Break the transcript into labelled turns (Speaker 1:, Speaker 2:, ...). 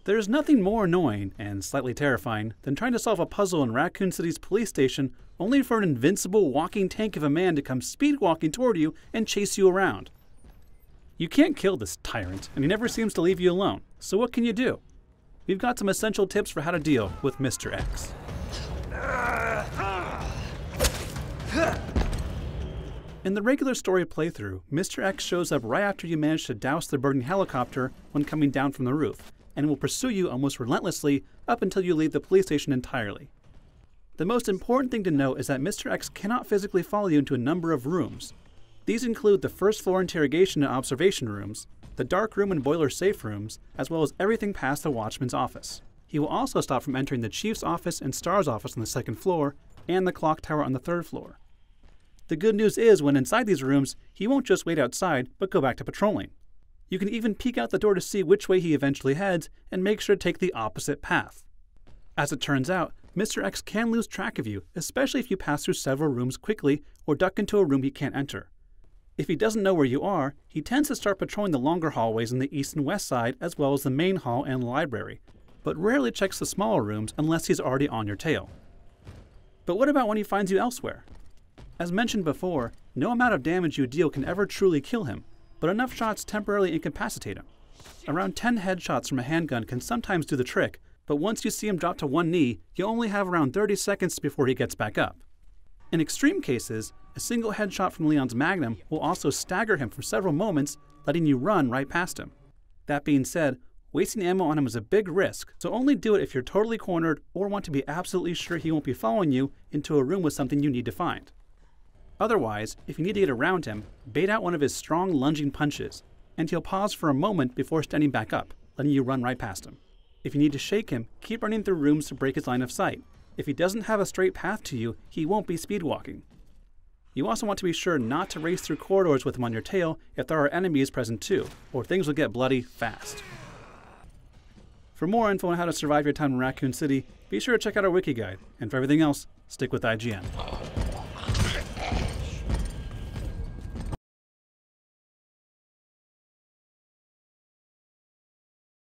Speaker 1: There's nothing more annoying and slightly terrifying than trying to solve a puzzle in Raccoon City's police station only for an invincible walking tank of a man to come speed walking toward you and chase you around. You can't kill this tyrant, and he never seems to leave you alone, so what can you do? We've got some essential tips for how to deal with Mr. X. In the regular story playthrough, Mr. X shows up right after you manage to douse the burning helicopter when coming down from the roof, and will pursue you almost relentlessly up until you leave the police station entirely. The most important thing to note is that Mr. X cannot physically follow you into a number of rooms. These include the first floor interrogation and observation rooms, the dark room and boiler safe rooms, as well as everything past the watchman's office. He will also stop from entering the chief's office and Star's office on the second floor, and the clock tower on the third floor. The good news is, when inside these rooms, he won't just wait outside, but go back to patrolling. You can even peek out the door to see which way he eventually heads, and make sure to take the opposite path. As it turns out, Mr. X can lose track of you, especially if you pass through several rooms quickly or duck into a room he can't enter. If he doesn't know where you are, he tends to start patrolling the longer hallways in the east and west side, as well as the main hall and library, but rarely checks the smaller rooms unless he's already on your tail. But what about when he finds you elsewhere? As mentioned before, no amount of damage you deal can ever truly kill him, but enough shots temporarily incapacitate him. Around 10 headshots from a handgun can sometimes do the trick, but once you see him drop to one knee, you only have around 30 seconds before he gets back up. In extreme cases, a single headshot from Leon's Magnum will also stagger him for several moments, letting you run right past him. That being said, wasting ammo on him is a big risk, so only do it if you're totally cornered or want to be absolutely sure he won't be following you into a room with something you need to find. Otherwise, if you need to get around him, bait out one of his strong lunging punches, and he'll pause for a moment before standing back up, letting you run right past him. If you need to shake him, keep running through rooms to break his line of sight. If he doesn't have a straight path to you, he won't be speedwalking. You also want to be sure not to race through corridors with him on your tail if there are enemies present too, or things will get bloody fast. For more info on how to survive your time in Raccoon City, be sure to check out our wiki guide, and for everything else, stick with IGN.